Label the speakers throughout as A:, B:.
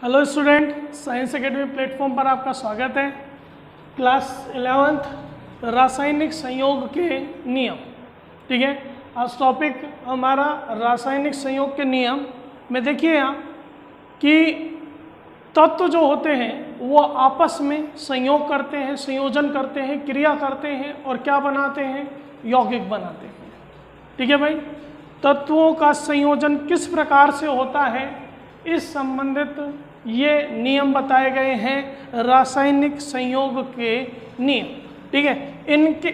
A: Hello student, science academy platform पर आपका स्वागत है। क्लास 11th रासायनिक संयोग के नियम। ठीक है, आज टॉपिक हमारा रासायनिक संयोग के नियम में देखिए यहाँ कि तत्व जो होते हैं वो आपस में संयोग करते हैं, संयोजन करते हैं, क्रिया करते हैं और क्या बनाते हैं, यौगिक बनाते हैं। ठीक है भाई, तत्वों का संयोजन किस प्रकार से होता है इस संबंधित ये नियम बताए गए हैं, रासायनिक संयोग के नियम। ठीक है,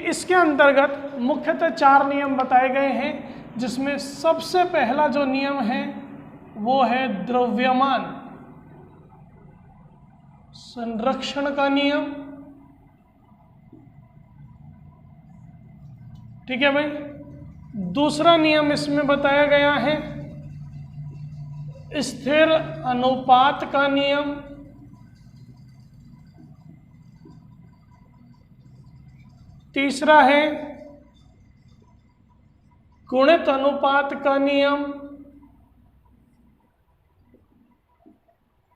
A: इसके अंतर्गत मुख्यतः 4 नियम बताए गए हैं, जिसमें सबसे पहला जो नियम है वो है द्रव्यमान संरक्षण का नियम। ठीक है भाई, दूसरा नियम इसमें बताया गया है स्थिर अनुपात का नियम। तीसरा है गुणित अनुपात का नियम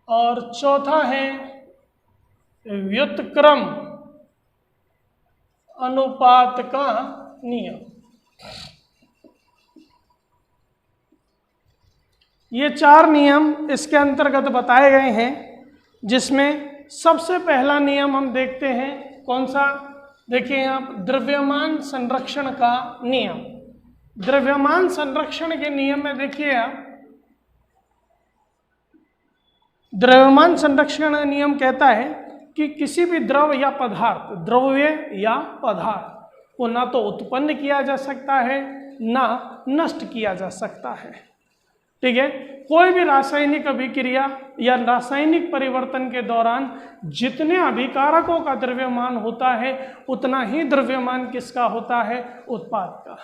A: और चौथा है व्युत्क्रम अनुपात का नियम। ये 4 नियम इसके अंतर्गत बताए गए हैं, जिसमें सबसे पहला नियम हम देखते हैं कौन सा, देखिए आप, द्रव्यमान संरक्षण का नियम। द्रव्यमान संरक्षण के नियम में देखिए आप, द्रव्यमान संरक्षण का नियम कहता है कि किसी भी द्रव या पदार्थ, द्रव्य या पदार्थ को ना तो उत्पन्न किया जा सकता है ना नष्ट किया जा सकता है। ठीक है, कोई भी रासायनिक अभिक्रिया या रासायनिक परिवर्तन के दौरान जितने अभिकारकों का द्रव्यमान होता है उतना ही द्रव्यमान किसका होता है, उत्पाद का।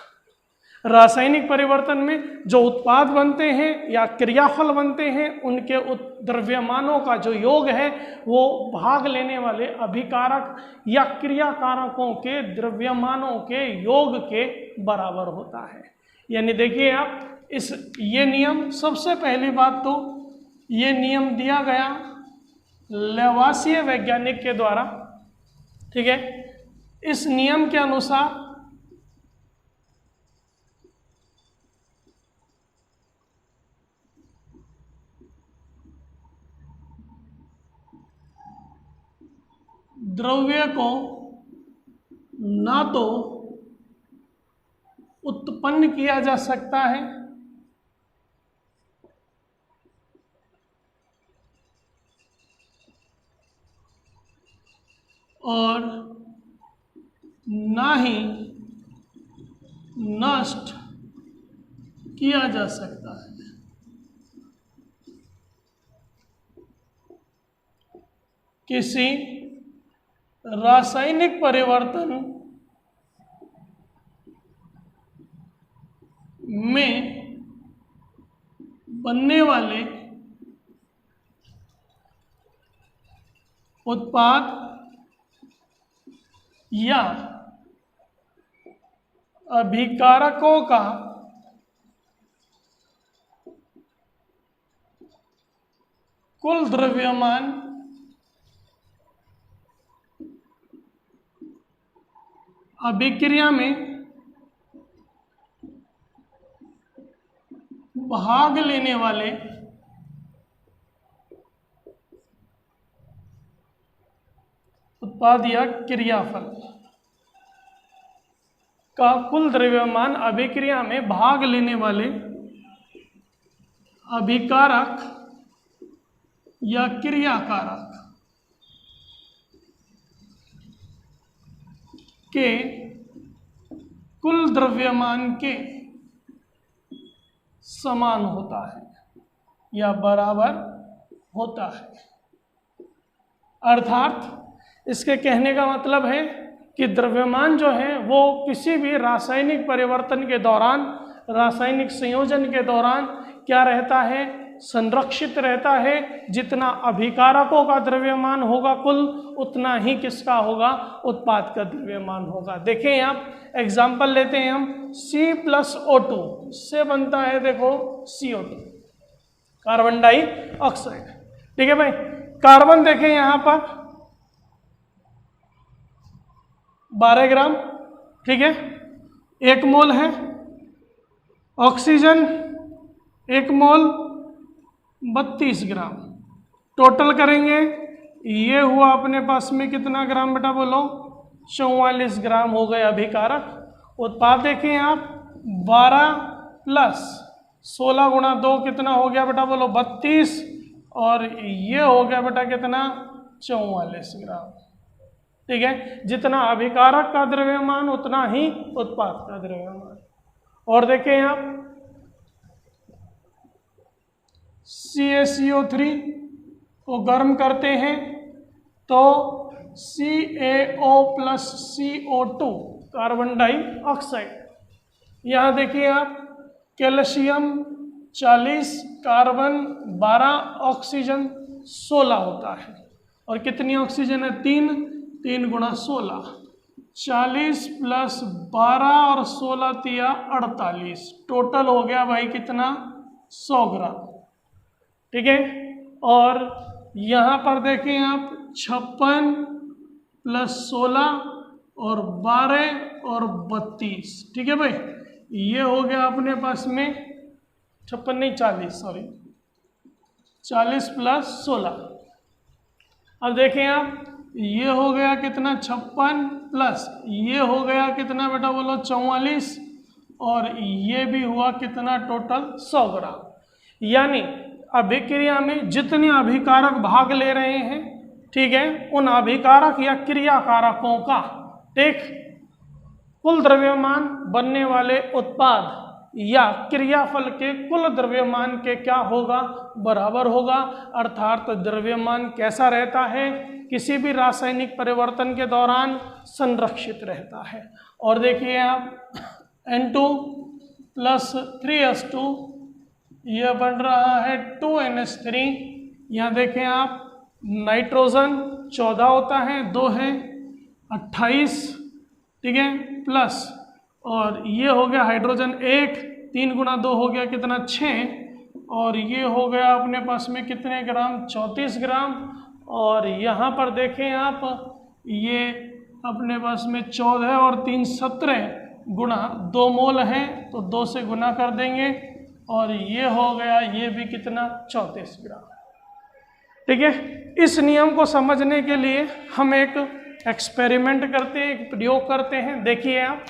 A: रासायनिक परिवर्तन में जो उत्पाद बनते हैं या क्रियाफल बनते हैं उनके द्रव्यमानों का जो योग है वो भाग लेने वाले अभिकारक या क्रियाकारकों के द्रव्यमानों के योग के बराबर होता है। यानी देखिए आप, ये नियम, सबसे पहली बात तो ये नियम दिया गया लेवासिय वैज्ञानिक के द्वारा। ठीक है, इस नियम के अनुसार द्रव्य को ना तो उत्पन्न किया जा सकता है और ना ही नष्ट किया जा सकता है। किसी रासायनिक परिवर्तन में बनने वाले उत्पाद या अभिकारकों का कुल द्रव्यमान अभिक्रिया में भाग लेने वाले उत्पाद या क्रियाफल का कुल द्रव्यमान अभिक्रिया में भाग लेने वाले अभिकारक या क्रियाकारक के कुल द्रव्यमान के समान होता है या बराबर होता है। अर्थात इसके कहने का मतलब है कि द्रव्यमान जो है वो किसी भी रासायनिक परिवर्तन के दौरान, रासायनिक संयोजन के दौरान क्या रहता है, संरक्षित रहता है। जितना अभिकारकों का द्रव्यमान होगा कुल, उतना ही किसका होगा, उत्पाद का द्रव्यमान होगा। देखें यहाँ एग्जाम्पल लेते हैं हम, C+O2 से बनता है देखो CO2, कार्बन डाइऑक्साइड। ठीक है भाई, कार्बन देखें यहाँ पर 12 ग्राम, ठीक है, 1 मोल है। ऑक्सीजन 1 मोल 32 ग्राम। टोटल करेंगे, ये हुआ अपने पास में कितना ग्राम बेटा बोलो, 44 ग्राम हो गए अभिकारक। उत्पाद देखें आप, 12 प्लस 16 गुणा 2 कितना हो गया बेटा बोलो, 32, और ये हो गया बेटा कितना, 44 ग्राम। ठीक है, जितना अभिकारक का द्रव्यमान उतना ही उत्पाद का द्रव्यमान। और देखें आप CaCO3 को गर्म करते हैं तो CaO plus CO2 carbon dioxide. यहाँ देखिए आप, कैल्शियम 40, कार्बन 12, ऑक्सीजन 16 होता है। और कितनी ऑक्सीजन है, 3 गुणा 16, 40 प्लस 12 और 16 तिया 48, टोटल हो गया भाई कितना, 100 ग्राम। ठीक है, और यहाँ पर देखें आप 56 प्लस 16 और 12 और 32। ठीक है भाई, ये हो गया अपने पास में 56 नहीं 40, सॉरी 40 प्लस 16। अब देखें आप, ये हो गया कितना, 56 प्लस ये हो गया कितना बेटा बोलो, 44, और ये भी हुआ कितना, टोटल 100 ग्राम। यानी अभिक्रिया में जितने अभिकारक भाग ले रहे हैं, ठीक है, उन अभिकारक या क्रियाकारकों का ठीक कुल द्रव्यमान बनने वाले उत्पाद या क्रियाफल के कुल द्रव्यमान के क्या होगा, बराबर होगा। अर्थात द्रव्यमान कैसा रहता है, किसी भी रासायनिक परिवर्तन के दौरान संरक्षित रहता है। और देखिए आप N2 प्लस 3S2 यह बन रहा है 2NH3। यहाँ देखें आप, नाइट्रोजन 14 होता है, 2 है 28, ठीक है, प्लस और ये हो गया हाइड्रोजन 1, 3 गुणा 2 हो गया कितना, 6, और ये हो गया अपने पास में कितने ग्राम, 34 ग्राम। और यहाँ पर देखें आप, ये अपने पास में 14 और 3 17 गुणा 2 मोल हैं, तो 2 से गुना कर देंगे, और ये हो गया, ये भी कितना, 34 ग्राम। ठीक है, इस नियम को समझने के लिए हम एक एक्सपेरिमेंट करते हैं, एक प्रयोग करते हैं। देखिए आप,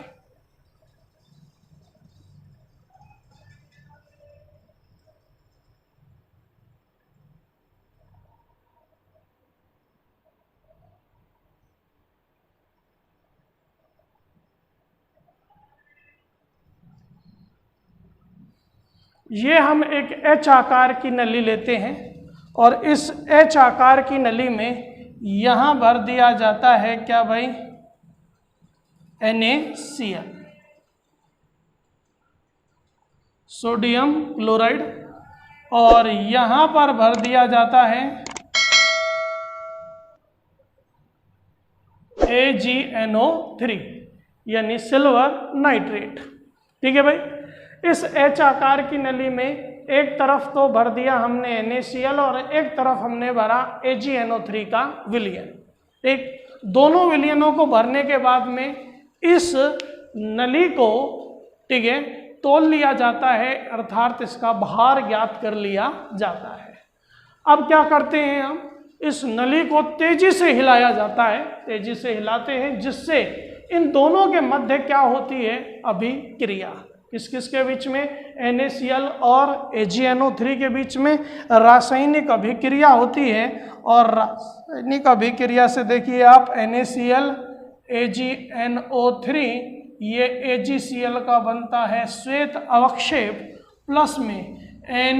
A: ये हम एक H आकार की नली लेते हैं, और इस H आकार की नली में यहाँ भर दिया जाता है क्या भाई, NaCl, सोडियम क्लोराइड, और यहाँ पर भर दिया जाता है AgNO3 यानी सिल्वर नाइट्रेट। ठीक है भाई, इस H आकार की नली में एक तरफ तो भर दिया हमने NaCl और एक तरफ हमने भरा AgNO3 का विलयन। ठीक, दोनों विलयनों को भरने के बाद में इस नली को, ठीक है, तोल लिया जाता है, अर्थात इसका भार ज्ञात कर लिया जाता है। अब क्या करते हैं हम, इस नली को तेजी से हिलाया जाता है, तेजी से हिलाते हैं, जिससे इन दोनों के मध्य क्या होती है, अभिक्रिया। किस किस के बीच में, NaCl और AgNO3 के बीच में रासायनिक अभिक्रिया होती है। और रासायनिक अभिक्रिया से देखिए आप, NaCl AgNO3 ये AgCl का बनता है श्वेत अवक्षेप, प्लस में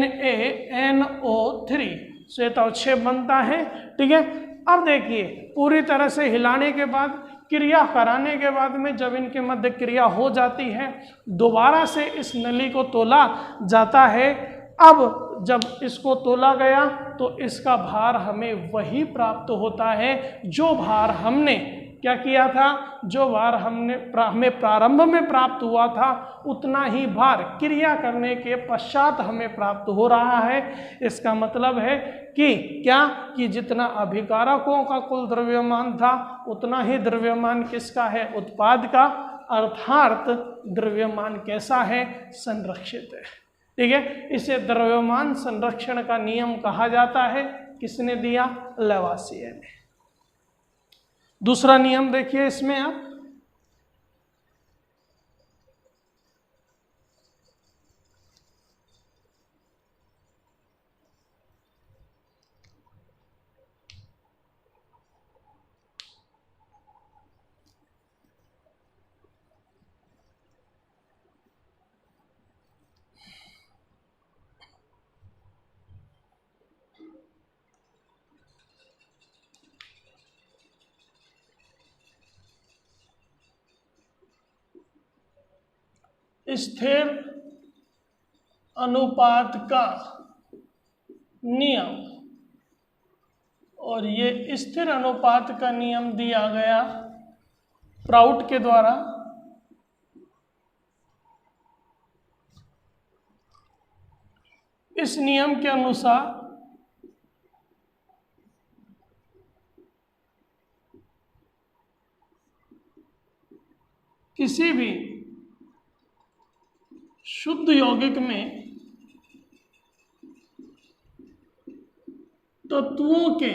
A: NaNO3 श्वेत अवक्षेप बनता है। ठीक है, अब देखिए, पूरी तरह से हिलाने के बाद, क्रिया कराने के बाद में जब इनके मध्य क्रिया हो जाती है, दोबारा से इस नली को तोला जाता है, अब जब इसको तोला गया तो इसका भार हमें वही प्राप्त होता है जो भार हमने क्या किया था, जो भार हमें प्रारंभ में प्राप्त हुआ था उतना ही भार क्रिया करने के पश्चात हमें प्राप्त हो रहा है। इसका मतलब है कि क्या, कि जितना अभिकारकों का कुल द्रव्यमान था उतना ही द्रव्यमान किसका है, उत्पाद का, अर्थात द्रव्यमान कैसा है, संरक्षित है। ठीक है, इसे द्रव्यमान संरक्षण का नियम कहा जाता है। किसने दिया, लवासिए ने। दूसरा नियम देखिए इसमें आप, स्थिर अनुपात का नियम, और ये स्थिर अनुपात का नियम दिया गया प्राउट के द्वारा। इस नियम के अनुसार किसी भी शुद्ध यौगिक में तत्वों के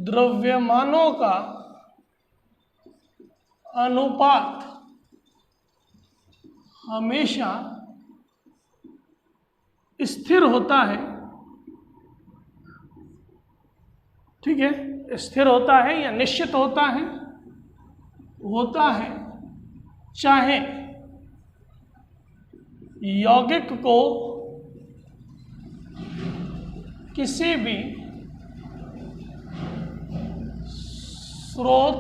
A: द्रव्यमानों का अनुपात हमेशा स्थिर होता है। ठीक है, स्थिर होता है या निश्चित होता है, चाहे यौगिक को किसी भी स्रोत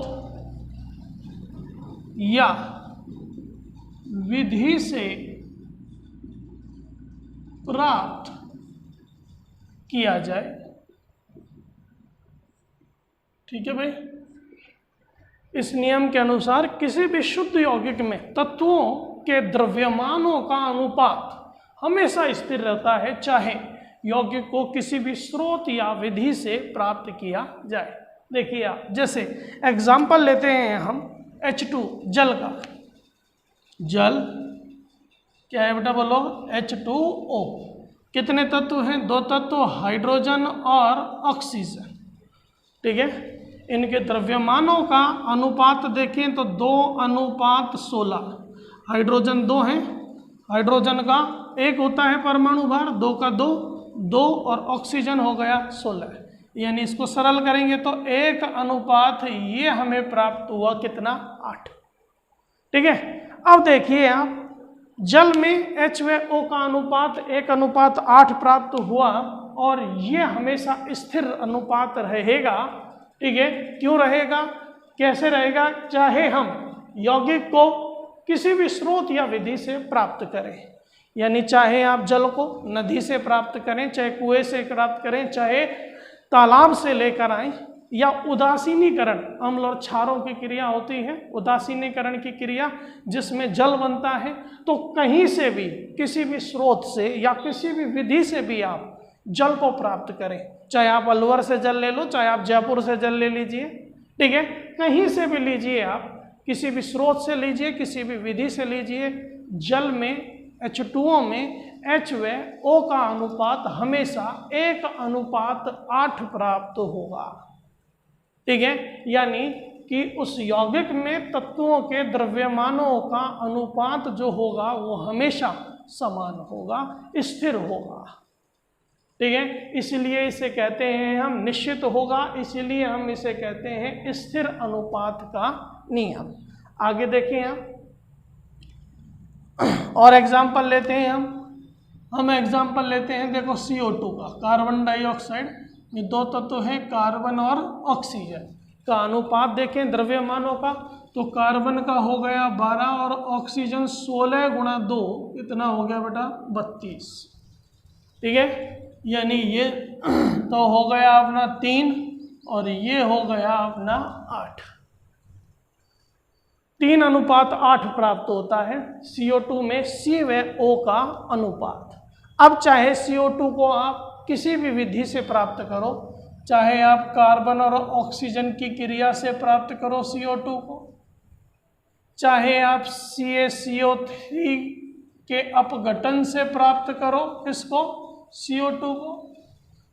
A: या विधि से प्राप्त किया जाए। ठीक है भाई, इस नियम के अनुसार किसी भी शुद्ध यौगिक में तत्वों के द्रव्यमानों का अनुपात हमेशा स्थिर रहता है, चाहे यौगिक को किसी भी स्रोत या विधि से प्राप्त किया जाए। देखिए आप, जैसे एग्जाम्पल लेते हैं हम H2 जल का। जल क्या है बेटा, बोलो, H2O। कितने तत्व हैं, दो तत्व, हाइड्रोजन और ऑक्सीजन। ठीक है, इनके द्रव्यमानों का अनुपात देखें तो 2:16। हाइड्रोजन 2 है, हाइड्रोजन का 1 होता है परमाणु भार, 2 का 2 और ऑक्सीजन हो गया 16। यानी इसको सरल करेंगे तो 1:, ये हमें प्राप्त हुआ कितना, 8। ठीक है, अब देखिए आप, जल में H व O का अनुपात 1:8 प्राप्त हुआ और ये हमेशा स्थिर अनुपात रहेगा। ठीक है, क्यों रहेगा, कैसे रहेगा, चाहे हम यौगिक को किसी भी स्रोत या विधि से प्राप्त करें। यानी चाहे आप जल को नदी से प्राप्त करें, चाहे कुएं से प्राप्त करें, चाहे तालाब से लेकर आए, या उदासीनीकरण, अम्ल और क्षारों की क्रिया होती है, उदासीनीकरण की क्रिया जिसमें जल बनता है, तो कहीं से भी किसी भी स्रोत से या किसी भी विधि से भी आप जल को प्राप्त करें। चाहे आप अलवर से जल ले लो, चाहे आप जयपुर से जल ले लीजिए। ठीक है, कहीं से भी लीजिए आप, किसी भी स्रोत से लीजिए, किसी भी विधि से लीजिए, जल में H2O में H व O का अनुपात हमेशा 1:8 प्राप्त होगा। ठीक है, यानी कि उस यौगिक में तत्वों के द्रव्यमानों का अनुपात जो होगा वो हमेशा समान होगा, स्थिर होगा। ठीक है, इसलिए इसे कहते हैं हम, निश्चित होगा, इसलिए हम इसे कहते हैं स्थिर अनुपात का नियम। आगे देखें आप, और एग्जाम्पल लेते हैं हम एग्जाम्पल लेते हैं, देखो CO2 का, कार्बन डाइऑक्साइड में 2 तत्व हैं, कार्बन और ऑक्सीजन का अनुपात देखें द्रव्यमानों का, तो कार्बन का हो गया 12 और ऑक्सीजन 16 गुणा 2 कितना हो गया बेटा 32। ठीक है, यानी ये तो हो गया अपना 3 और ये हो गया अपना 8। 3:8 प्राप्त होता है CO2 में C व O का अनुपात। अब चाहे CO2 को आप किसी भी विधि से प्राप्त करो, चाहे आप कार्बन और ऑक्सीजन की क्रिया से प्राप्त करो CO2 को, चाहे आप CaCO3 के अपघटन से प्राप्त करो इसको CO2 को,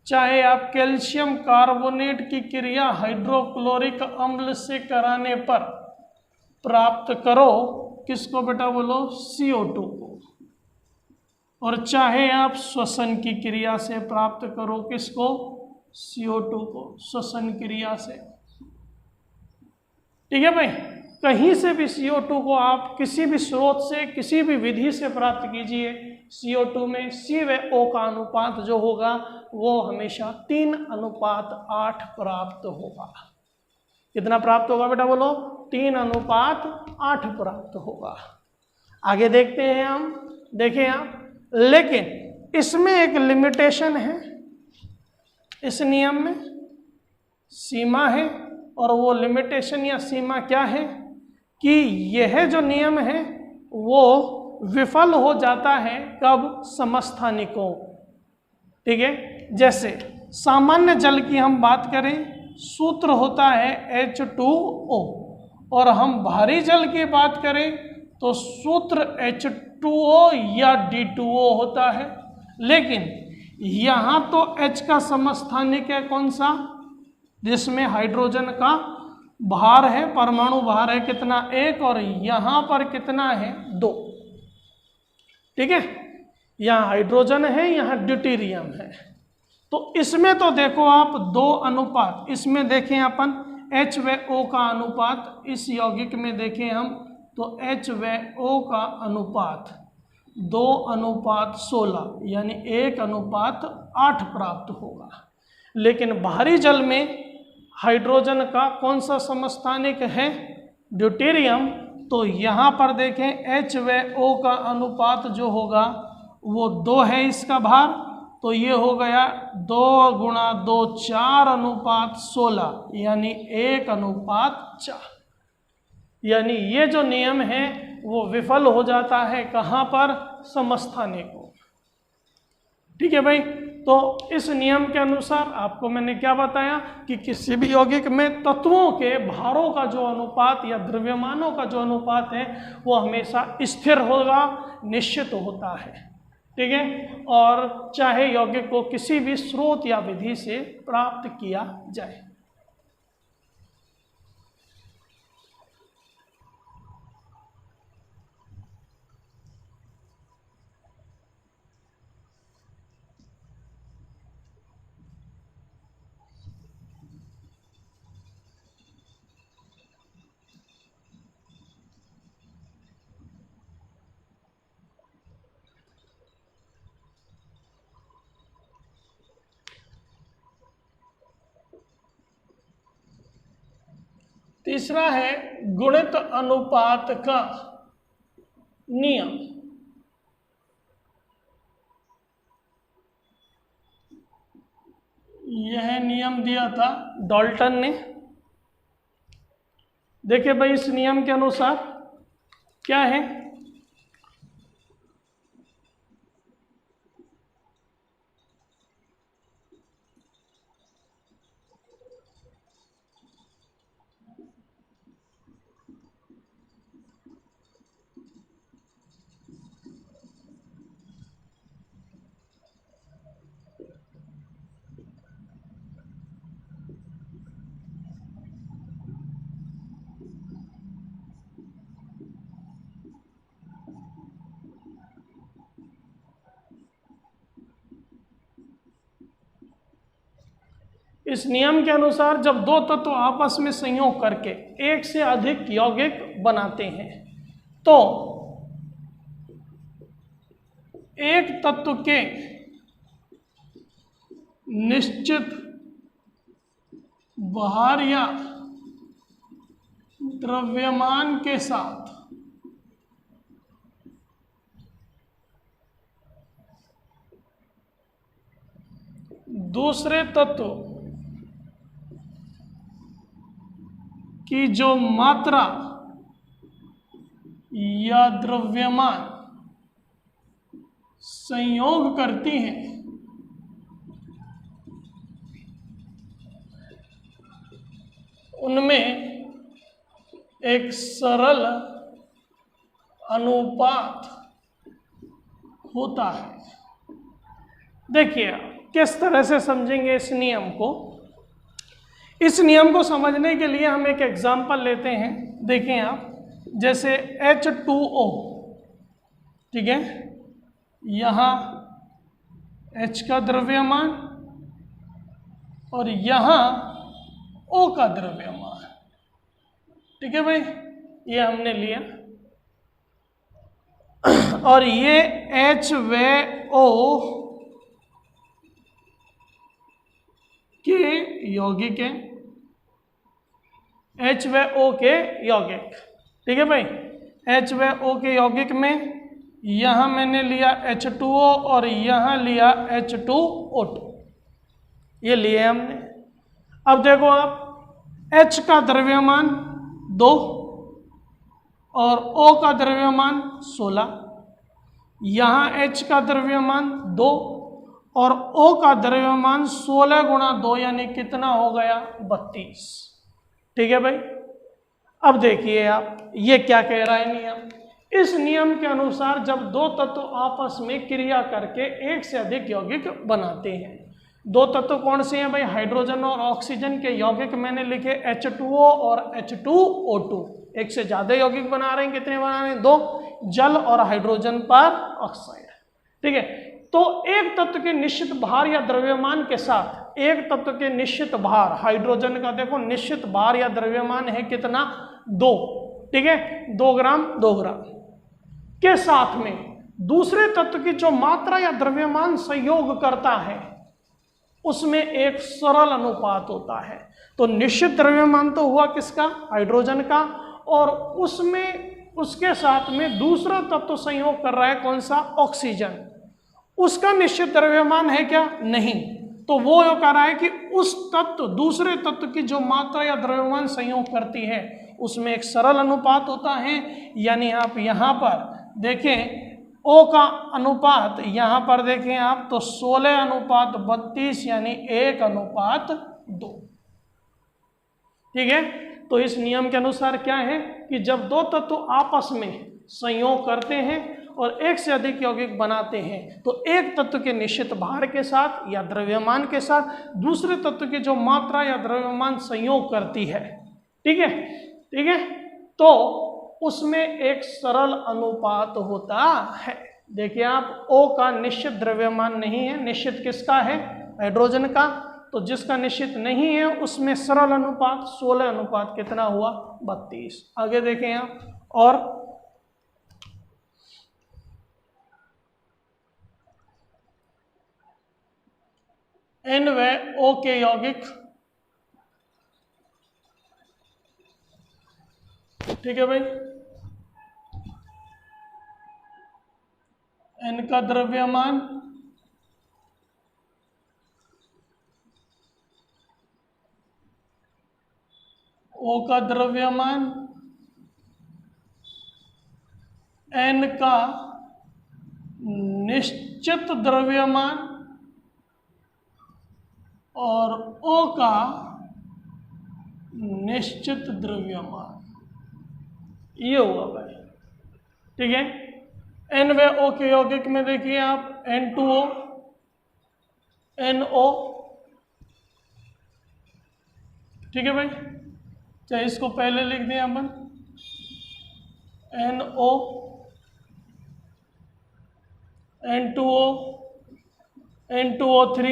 A: चाहे आप कैल्शियम कार्बोनेट की क्रिया हाइड्रोक्लोरिक अम्ल से कराने पर प्राप्त करो किसको बेटा बोलो CO2 को, और चाहे आप श्वसन की क्रिया से प्राप्त करो किसको CO2 को, श्वसन क्रिया से। ठीक है भाई, कहीं से भी CO2 को आप किसी भी स्रोत से किसी भी विधि से प्राप्त कीजिए, CO2 में C व O का अनुपात जो होगा वो हमेशा 3:8 प्राप्त होगा। कितना प्राप्त होगा बेटा बोलो 3:8 प्राप्त होगा। आगे देखते हैं हम, देखें आप, लेकिन इसमें एक लिमिटेशन है, इस नियम में सीमा है, और वो लिमिटेशन या सीमा क्या है कि यह जो नियम है वो विफल हो जाता है कब, समस्थानिकों। ठीक है, जैसे सामान्य जल की हम बात करें, सूत्र होता है H2O, और हम भारी जल की बात करें तो सूत्र H2O या D2O होता है। लेकिन यहाँ तो H का समस्थानिक है कौन सा, जिसमें हाइड्रोजन का भार है, परमाणु भार है कितना 1, और यहाँ पर कितना है 2। ठीक है, यहाँ हाइड्रोजन है, यहाँ ड्यूटेरियम है। तो इसमें तो देखो आप 2 अनुपात, इसमें देखें अपन H व O का अनुपात, इस यौगिक में देखें हम तो H व O का अनुपात 2:16 यानी 1:8 प्राप्त होगा। लेकिन भारी जल में हाइड्रोजन का कौन सा समस्थानिक है, ड्यूटेरियम, तो यहाँ पर देखें H व O का अनुपात जो होगा वो 2 है इसका भार, तो ये हो गया 2 × 2 4:16 यानी 1:4। यानी ये जो नियम है वो विफल हो जाता है कहाँ पर, समस्थानिकों। ठीक है भाई, तो इस नियम के अनुसार आपको मैंने क्या बताया कि किसी भी यौगिक में तत्वों के भारों का जो अनुपात या द्रव्यमानों का जो अनुपात है वो हमेशा स्थिर होगा, निश्चित होता है। ठीक है, और चाहे यौगिक को किसी भी स्रोत या विधि से प्राप्त किया जाए। तीसरा है गुणित अनुपात का नियम। यह नियम दिया था डाल्टन ने। देखिए भाई, इस नियम के अनुसार क्या है, इस नियम के अनुसार जब 2 तत्व आपस में संयोग करके एक से अधिक यौगिक बनाते हैं तो एक तत्व के निश्चित भार या द्रव्यमान के साथ दूसरे तत्व की जो मात्रा या द्रव्यमान संयोग करती है उनमें एक सरल अनुपात होता है। देखिए किस तरह से समझेंगे इस नियम को। इस नियम को समझने के लिए हम एक एग्जांपल लेते हैं। देखें आप, जैसे H2O, ठीक है, यहाँ H का द्रव्यमान और यहाँ O का द्रव्यमान, ठीक है भाई, ये हमने लिया और ये H व O के यौगिक है, H व O के यौगिक, ठीक है भाई। H व O के यौगिक में यहाँ मैंने लिया H2O और यहाँ लिया H2O2, ये लिए हमने। अब देखो आप, H का द्रव्यमान 2 और O का द्रव्यमान 16, यहाँ H का द्रव्यमान 2 और O का द्रव्यमान 16 गुणा 2 यानी कितना हो गया 32, ठीक है भाई। अब देखिए आप, ये क्या कह रहा है नियम। इस नियम के अनुसार जब दो तत्व आपस में क्रिया करके एक से अधिक यौगिक बनाते हैं, दो तत्व कौन से हैं भाई, हाइड्रोजन और ऑक्सीजन के यौगिक मैंने लिखे H2O और H2O2। एक से ज्यादा यौगिक बना रहे हैं, कितने बना रहे हैं, 2, जल और हाइड्रोजन पर ऑक्साइड, ठीक है। तो एक तत्व के निश्चित भार या द्रव्यमान के साथ, एक तत्व के निश्चित भार, हाइड्रोजन का देखो निश्चित भार या द्रव्यमान है कितना, 2, ठीक है, 2 ग्राम 2 ग्राम के साथ में दूसरे तत्व की जो मात्रा या द्रव्यमान संयोग करता है उसमें एक सरल अनुपात होता है। तो निश्चित द्रव्यमान तो हुआ किसका, हाइड्रोजन का, और उसमें उसके साथ में दूसरा तत्व संयोग कर रहा है कौन सा, ऑक्सीजन। उसका निश्चित द्रव्यमान है क्या, नहीं। तो वो यो कह रहा है कि उस तत्व, दूसरे तत्व की जो मात्रा या द्रव्यमान संयोग करती है उसमें एक सरल अनुपात होता है। यानी आप यहाँ पर देखें O का अनुपात, यहाँ पर देखें आप तो 16:32 यानी 1:2, ठीक है। तो इस नियम के अनुसार क्या है कि जब दो तत्व आपस में संयोग करते हैं और एक से अधिक यौगिक बनाते हैं तो एक तत्व के निश्चित भार के साथ या द्रव्यमान के साथ दूसरे तत्व की जो मात्रा या द्रव्यमान संयोग करती है, ठीक है, ठीक है, तो उसमें एक सरल अनुपात होता है। देखिए आप, O का निश्चित द्रव्यमान नहीं है, निश्चित किसका है, हाइड्रोजन का, तो जिसका निश्चित नहीं है उसमें सरल अनुपात 16 अनुपात कितना हुआ 32। आगे देखें आप, और N व O के यौगिक, ठीक है भाई, N का द्रव्यमान O का द्रव्यमान, N का निश्चित द्रव्यमान और O का निश्चित द्रव्यमान, ये हुआ भाई, ठीक है। N व O के यौगिक में देखिए आप N2O, NO, ठीक है भाई, चाहे इसको पहले लिख दें अपन, NO, N2O, N2O3,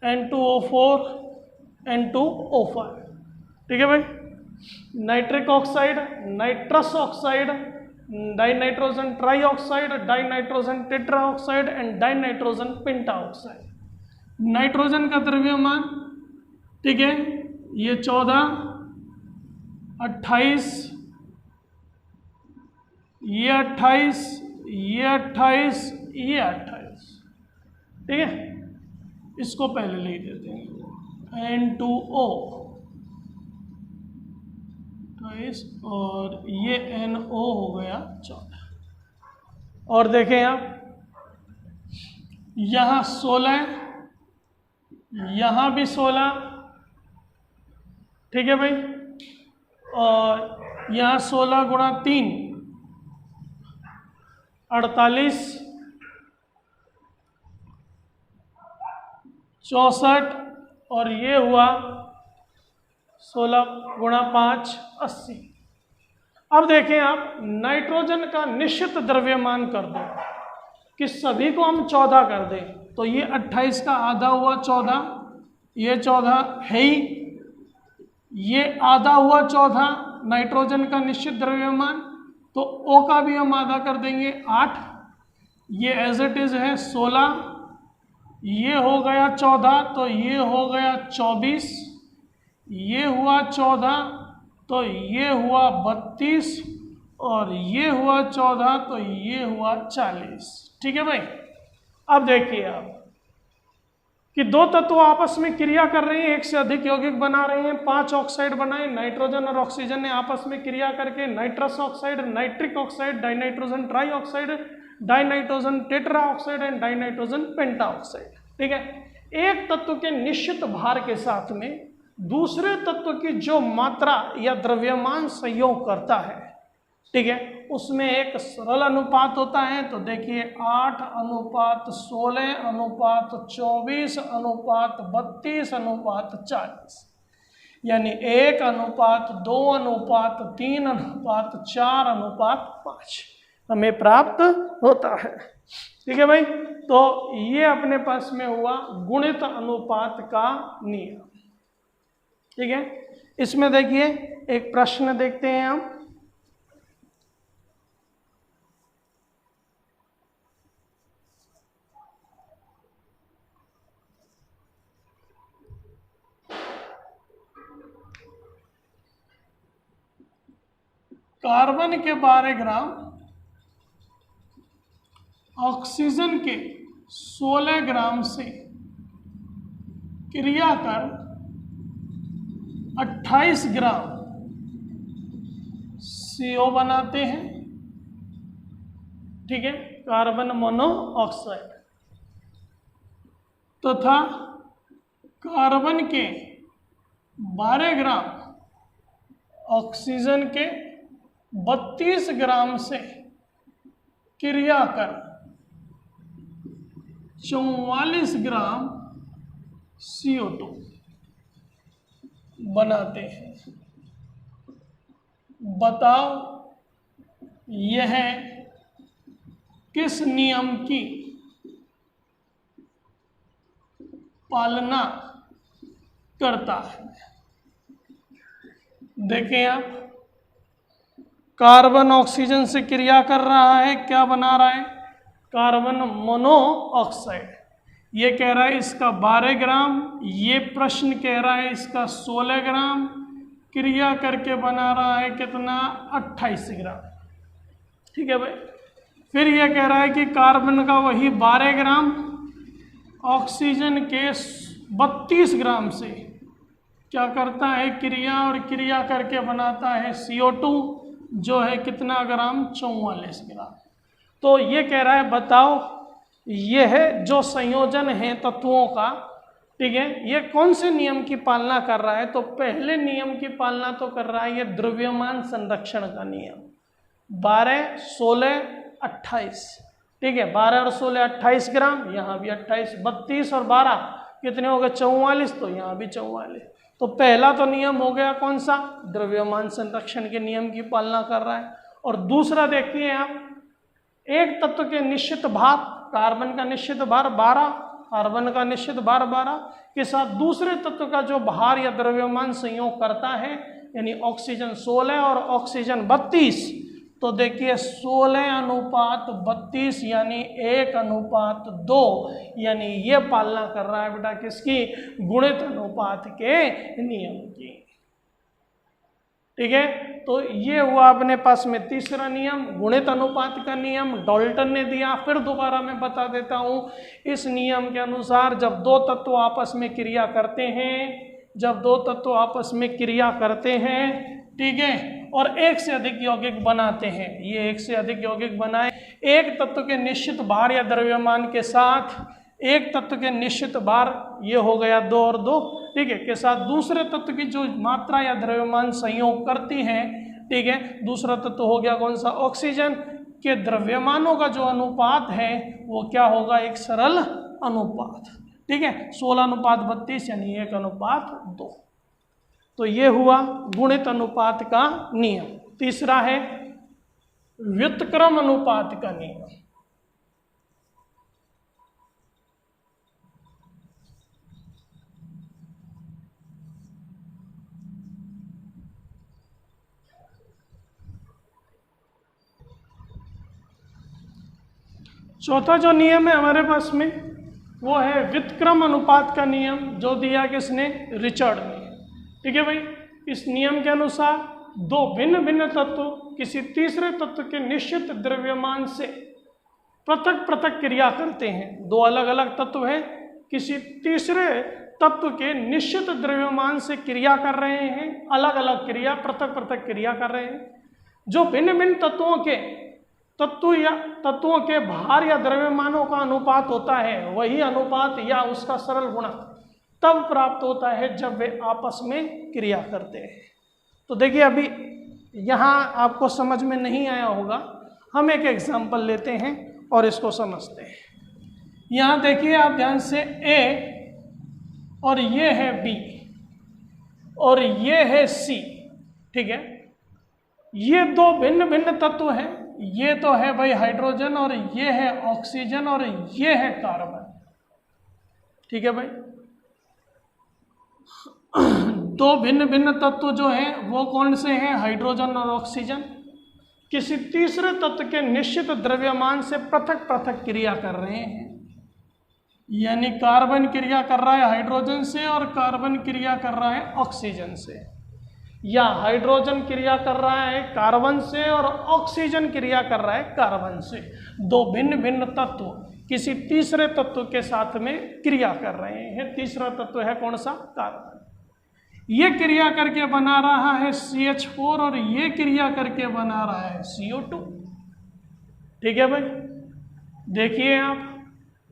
A: N2O4, N2O5, ठीक है भाई। Nitric oxide, nitrous oxide, dinitrogen trioxide, dinitrogen tetroxide and dinitrogen pentoxide. Nitrogen का द्रव्यमान, ठीक है, ये 14 28, ये 28, ये 28, ये 28, ठीक है। इसको पहले लिख देते हैं N2O 28 और ये NO हो गया 14। और देखें आप यहाँ 16, यहाँ भी 16, ठीक है भाई, और यहाँ 16 गुणा 3 48, 64 और ये हुआ 16 गुणा 5 80। अब देखें आप नाइट्रोजन का निश्चित द्रव्यमान कर दो कि सभी को हम 14 कर दें, तो ये 28 का आधा हुआ 14, ये 14 है ही, ये आधा हुआ 14 नाइट्रोजन का निश्चित द्रव्यमान, तो O का भी हम आधा कर देंगे 8, ये एज इट इज है 16, ये हो गया 14, तो ये हो गया 24, ये हुआ 14, तो ये हुआ 32, और ये हुआ 14, तो ये हुआ 40। ठीक है भाई। अब देखिए आप कि दो तत्व आपस में क्रिया कर रहे हैं, एक से अधिक यौगिक बना रहे हैं, 5 ऑक्साइड बनाए, नाइट्रोजन और ऑक्सीजन ने आपस में क्रिया करके nitrous oxide, nitric oxide, dinitrogen try oxide, dinitrogen tetra oxide and dinitrogen penta oxide. ठीक है, एक तत्व के निश्चित भार के साथ में दूसरे तत्व की जो मात्रा या द्रव्यमान संयोग करता है, ठीक है, उसमें एक सरल अनुपात होता है। तो देखिए 8 अनुपात 16 अनुपात 24 अनुपात 32 अनुपात 40, यानी 1 अनुपात 2 अनुपात 3 अनुपात 4 अनुपात 5 हमें प्राप्त होता है। ठीक है भाई, तो ये अपने पास में हुआ गुणित अनुपात का नियम। ठीक है, इसमें देखिए एक प्रश्न देखते हैं हम। कार्बन के 12 ग्राम, ऑक्सीजन के 16 ग्राम से क्रिया कर 28 ग्राम CO बनाते हैं। ठीक है, कार्बन मोनोऑक्साइड, तथा कार्बन के 12 ग्राम, ऑक्सीजन के 32 ग्राम से क्रिया कर 44 ग्राम CO2 बनाते हैं। बताओ यह किस नियम की पालना करता है? देखें आप, कार्बन ऑक्सीजन से क्रिया कर रहा है, क्या बना रहा है? Carbon monoxide. ये कह रहा है इसका 12 ग्राम, ये प्रश्न कह रहा है इसका 16 ग्राम, क्रिया करके बना रहा है कितना? 28 ग्राम। ठीक है भाई, फिर ये कह रहा है कि कार्बन का वही 12 ग्राम, ऑक्सीजन के 32 ग्राम से क्या करता है? क्रिया, और क्रिया करके बनाता है CO2, जो है कितना ग्राम? 44 ग्राम। तो ये कह रहा है बताओ यह जो संयोजन है तत्वों का, ठीक है, ये कौन से नियम की पालना कर रहा है? तो पहले नियम की पालना तो कर रहा है ये द्रव्यमान संरक्षण का नियम। 12, 16, 28, ठीक है, 12 और 16 28 ग्राम, यहाँ भी 28, 32 और 12 कितने हो गए? 44, तो यहाँ भी 44। तो पहला तो नियम हो गया कौन सा? द्रव्यमान संरक्षण के नियम की पालना कर रहा है। और दूसरा देखिए आप, एक तत्व के निश्चित भार, कार्बन का निश्चित भार 12, कार्बन का निश्चित भार 12 के साथ दूसरे तत्व का जो भार या द्रव्यमान संयोग करता है, यानी ऑक्सीजन 16 और ऑक्सीजन 32, तो देखिए 16 अनुपात 32 यानी 1 अनुपात 2, यानी ये पालना कर रहा है बेटा किसकी? गुणित अनुपात के नियम की। ठीक है। तो ये हुआ अपने पास में तीसरा नियम, गुणित अनुपात का नियम, डाल्टन ने दिया। फिर दोबारा मैं बता देता हूं, इस नियम के अनुसार जब दो तत्व आपस में क्रिया करते हैं, जब दो तत्व आपस में क्रिया करते हैं, ठीक है, और एक से अधिक यौगिक बनाते हैं, ये एक से अधिक यौगिक बनाए, एक तत्व के निश्चित भार या द्रव्यमान के साथ, एक तत्व के निश्चित भार, ये हो गया 2 और 2, ठीक है, के साथ दूसरे तत्व की जो मात्रा या द्रव्यमान संयोग करती है, ठीक है, दूसरा तत्व हो गया कौन सा, ऑक्सीजन, के द्रव्यमानों का जो अनुपात है वो क्या होगा, एक सरल अनुपात, ठीक है, 16:32 यानी 1:2। तो ये हुआ गुणित अनुपात का नियम। तीसरा है व्युत्क्रम अनुपात का नियम। चौथा जो नियम है हमारे पास में वो है व्युत्क्रम अनुपात का नियम, जो दिया किसने, रिचर्ड ने, ठीक है भाई। इस नियम के अनुसार दो भिन्न भिन्न तत्व किसी तीसरे तत्व के निश्चित द्रव्यमान से पृथक पृथक क्रिया करते हैं। दो अलग अलग तत्व हैं, किसी तीसरे तत्व के निश्चित द्रव्यमान से क्रिया कर रहे हैं, अलग अलग क्रिया, पृथक पृथक क्रिया कर रहे हैं। जो भिन्न भिन्न तत्वों के भार या द्रव्यमानों का अनुपात होता है, वही अनुपात या उसका सरल गुणक तब प्राप्त होता है जब वे आपस में क्रिया करते हैं। तो देखिए अभी यहाँ आपको समझ में नहीं आया होगा, हम एक एग्जाम्पल लेते हैं और इसको समझते हैं। यहाँ देखिए आप ध्यान से, ए और ये है बी और ये है सी, ठीक है। ये दो भिन्न भिन्न तत्व हैं, ये तो है भाई हाइड्रोजन और ये है ऑक्सीजन और ये है कार्बन, ठीक है भाई। दो भिन्न भिन्न तत्व जो हैं वो कौन से हैं, हाइड्रोजन और ऑक्सीजन, किसी तीसरे तत्व के निश्चित द्रव्यमान से पृथक पृथक क्रिया कर रहे हैं। यानी कार्बन क्रिया कर रहा है हाइड्रोजन से और कार्बन क्रिया कर रहा है ऑक्सीजन से, या हाइड्रोजन क्रिया कर रहा है कार्बन से और ऑक्सीजन क्रिया कर रहा है कार्बन से। दो भिन्न भिन्न तत्व किसी तीसरे तत्व के साथ में क्रिया कर रहे हैं। तीसरा तत्व है कौन सा, कार्बन। ये क्रिया करके बना रहा है CH4 और ये क्रिया करके बना रहा है CO2, ठीक है भाई। देखिए आप,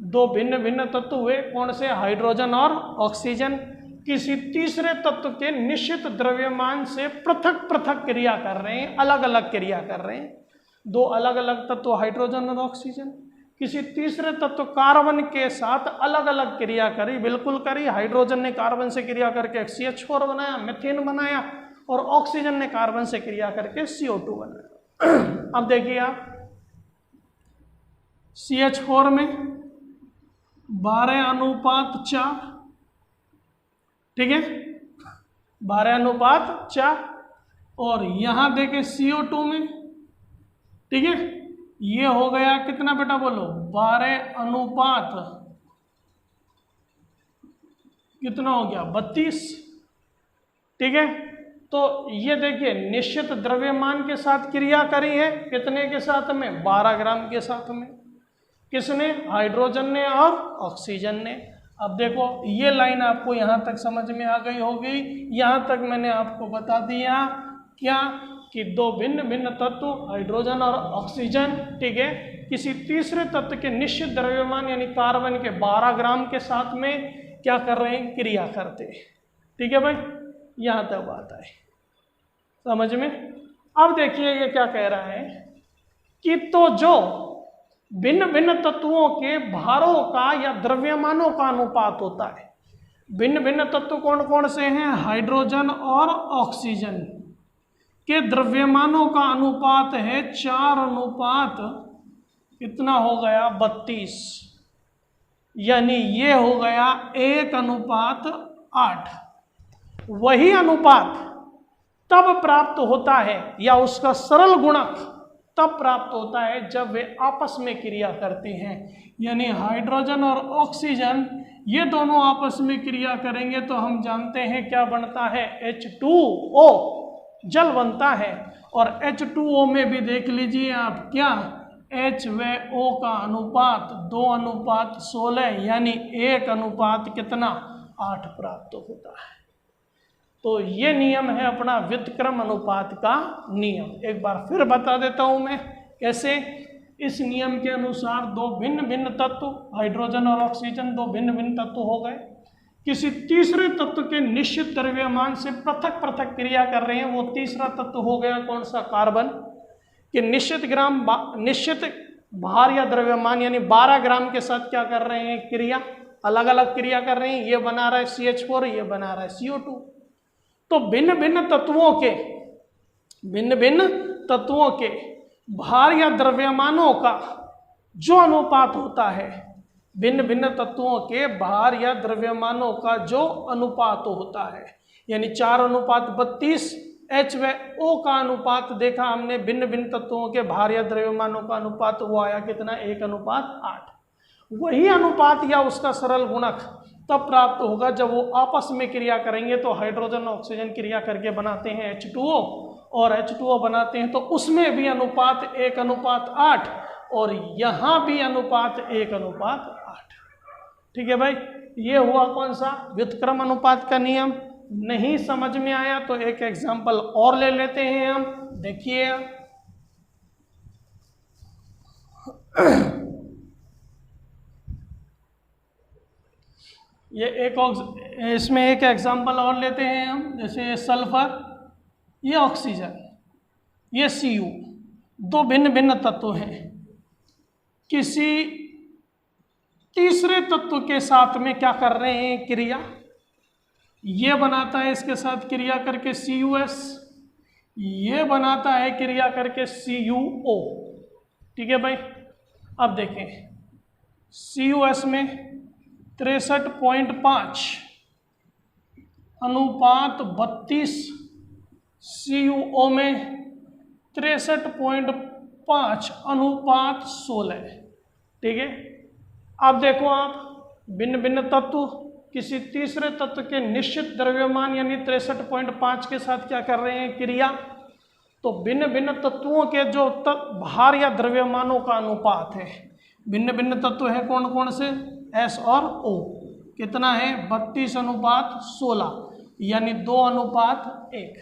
A: दो भिन्न भिन्न तत्व हुए, कौन से, हाइड्रोजन और ऑक्सीजन, किसी तीसरे तत्व के निश्चित द्रव्यमान से पृथक पृथक क्रिया कर रहे हैं, अलग अलग क्रिया कर रहे हैं। दो अलग अलग तत्व हाइड्रोजन और ऑक्सीजन किसी तीसरे तत्व कार्बन के साथ अलग अलग क्रिया करी, बिल्कुल करी। हाइड्रोजन ने कार्बन से क्रिया करके CH4 बनाया, मीथेन बनाया, और ऑक्सीजन ने कार्बन से क्रिया करके CO2 बनाया। अब देखिए आप, CH4 में 12:4, ठीक है, 12:4, और यहां देखें CO2 में, ठीक है, ये हो गया कितना बेटा बोलो, 12:, कितना हो गया, 32, ठीक है। तो ये देखिए निश्चित द्रव्यमान के साथ क्रिया करी है, कितने के साथ में, 12 ग्राम के साथ में। किसने, हाइड्रोजन ने और ऑक्सीजन ने। अब देखो ये लाइन आपको यहाँ तक समझ में आ गई होगी। यहाँ तक मैंने आपको बता दिया क्या, कि दो भिन्न भिन्न तत्व हाइड्रोजन और ऑक्सीजन, ठीक है, किसी तीसरे तत्व के निश्चित द्रव्यमान यानी कार्बन के 12 ग्राम के साथ में क्या कर रहे हैं, क्रिया करते हैं, ठीक है भाई। यहाँ तक बात है समझ में। अब देखिए ये क्या कह रहा है कि तो जो भिन्न भिन्न तत्वों के भारों का या द्रव्यमानों का अनुपात होता है, भिन्न भिन्न तत्व कौन कौन से हैं, हाइड्रोजन और ऑक्सीजन के द्रव्यमानों का अनुपात है 4: कितना हो गया, 32, यानी ये हो गया 1:8। वही अनुपात तब प्राप्त होता है, या उसका सरल गुणक तब प्राप्त होता है जब वे आपस में क्रिया करते हैं। यानी हाइड्रोजन और ऑक्सीजन ये दोनों आपस में क्रिया करेंगे तो हम जानते हैं क्या बनता है, H2O, जल बनता है। और H2O में भी देख लीजिए आप, क्या H व O का अनुपात 2:16 यानी 1 कितना 8 प्राप्त होता है। तो ये नियम है अपना व्युत्क्रम अनुपात का नियम। एक बार फिर बता देता हूं मैं कैसे। इस नियम के अनुसार दो भिन्न भिन्न तत्व, हाइड्रोजन और ऑक्सीजन दो भिन्न भिन्न तत्व हो गए, किसी तीसरे तत्व के निश्चित द्रव्यमान से पृथक पृथक क्रिया कर रहे हैं। वो तीसरा तत्व हो गया कौन सा, कार्बन, कि निश्चित भार या द्रव्यमान यानी 12 ग्राम के साथ क्या कर रहे हैं, क्रिया, अलग अलग क्रिया कर रहे हैं। ये बना रहा है CH4, ये बना रहा है CO2। तो भिन्न भिन्न तत्वों के भार या द्रव्यमानों का जो अनुपात होता है, भिन्न भिन्न तत्वों के भार या द्रव्यमानों का जो अनुपात होता है, यानी 4:32 H व O का अनुपात देखा हमने, भिन्न भिन्न तत्वों के भार या द्रव्यमानों का अनुपात वो आया कितना, 1:8। वही अनुपात या उसका सरल गुणक तब प्राप्त होगा जब वो आपस में क्रिया करेंगे। तो हाइड्रोजन और ऑक्सीजन क्रिया करके बनाते हैं H2O, और H2O बनाते हैं तो उसमें भी अनुपात 1:8 और यहाँ भी अनुपात 1:8। ठीक है भाई, ये हुआ कौन सा, व्युत्क्रम अनुपात का नियम। नहीं समझ में आया तो एक एग्जांपल और ले लेते हैं हम, देखिए। इसमें एक एग्जांपल और लेते हैं हम, जैसे सल्फर, ये ऑक्सीजन, ये Cu, दो भिन्न भिन्न तत्व हैं। किसी तीसरे तत्व के साथ में क्या कर रहे हैं, क्रिया। ये बनाता है इसके साथ क्रिया करके CuS, ये बनाता है क्रिया करके CuO। ठीक है भाई, अब देखें CuS में 63.5 अनुपात 32, CuO में 63.5 अनुपात 16। ठीक है, अब देखो आप, भिन्न भिन्न तत्व किसी तीसरे तत्व के निश्चित द्रव्यमान यानी 63.5 के साथ क्या कर रहे हैं, क्रिया। तो भिन्न भिन्न तत्वों के जो भार या द्रव्यमानों का अनुपात है, भिन्न भिन्न तत्व है कौन कौन से, S और O, कितना है 32:16 यानी 2:1।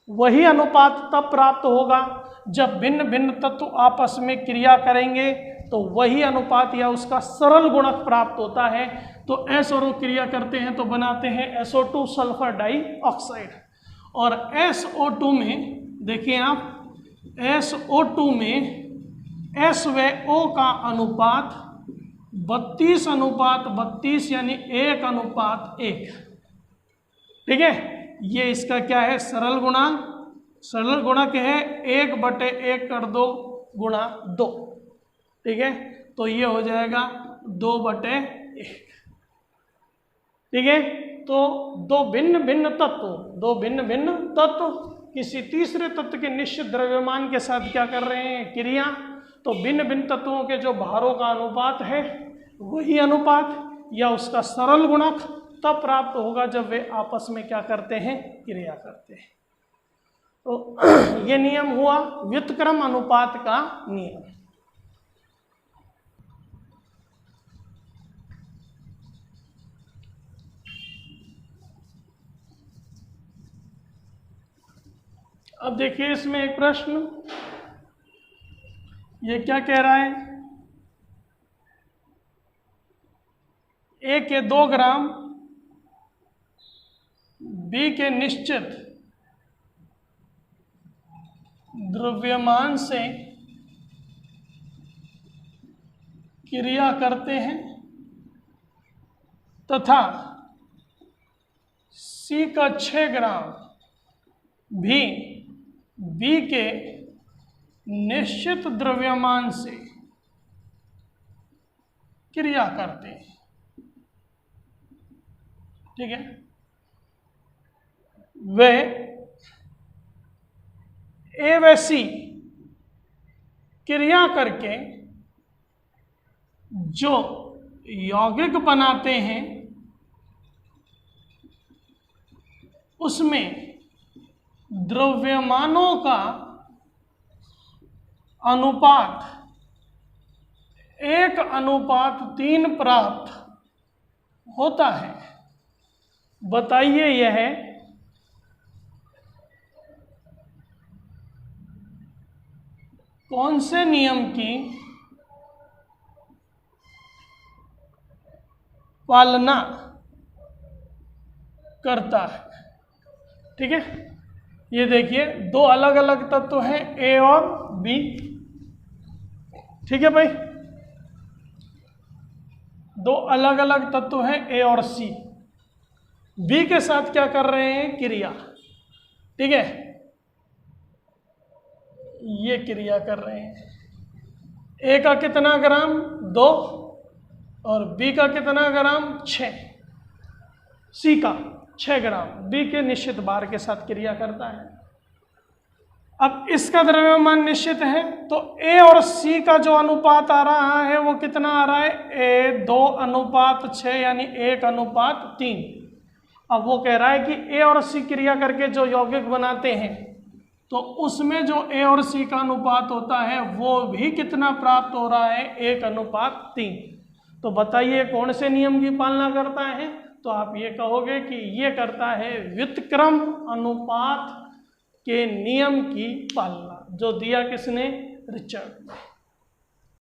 A: वही अनुपात तब प्राप्त होगा जब भिन्न भिन्न तत्व आपस में क्रिया करेंगे, तो वही अनुपात या उसका सरल गुणक प्राप्त होता है। तो S और O क्रिया करते हैं तो बनाते हैं SO2 सल्फर डाइऑक्साइड। और SO2 में देखिए आप, SO2 में S व O का अनुपात 32:32 यानी 1:1। ठीक है, ये इसका क्या है, सरल गुणांक। सरल गुणक है 1/1 कर दो गुणा 2। ठीक है, तो ये हो जाएगा 2/1। ठीक है, तो दो भिन्न भिन्न तत्व किसी तीसरे तत्व के निश्चित द्रव्यमान के साथ क्या कर रहे हैं, क्रिया। तो भिन्न भिन्न तत्वों के जो भारों का अनुपात है, वही अनुपात या उसका सरल गुणक तब प्राप्त होगा जब वे आपस में क्या करते हैं, क्रिया करते हैं। तो ये नियम हुआ व्युत्क्रम अनुपात का नियम। अब देखिए इसमें एक प्रश्न, ये क्या कह रहा है, A के 2 ग्राम, B के निश्चित द्रव्यमान से क्रिया करते हैं तथा C का 6 ग्राम भी B के निश्चित द्रव्यमान से क्रिया करते हैं। ठीक है, वे A व C क्रिया करके जो यौगिक बनाते हैं उसमें द्रव्यमानों का अनुपात 1:3 प्राप्त होता है। बताइए यह कौन से नियम की पालना करता है। ठीक है, ये देखिए दो अलग अलग तत्व हैं ए और बी। ठीक है भाई, दो अलग अलग तत्व हैं ए और सी। बी के साथ क्या कर रहे हैं, क्रिया। ठीक है, ये क्रिया कर रहे हैं। ए का कितना ग्राम 2 और बी का कितना ग्राम 6। सी का 6 ग्राम बी के निश्चित भार के साथ क्रिया करता है। अब इसका द्रव्यमान निश्चित है तो ए और सी का जो अनुपात आ रहा है वो कितना आ रहा है, ए 2:6 यानी 1:3। अब वो कह रहा है कि ए और सी क्रिया करके जो यौगिक बनाते हैं तो उसमें जो ए और सी का अनुपात होता है वो भी कितना प्राप्त हो रहा है, 1:3। तो बताइए कौन से नियम की पालना करता है, तो आप ये कहोगे कि ये करता है व्युत्क्रम अनुपात के नियम की पालना, जो दिया किसने, रिचर्ड।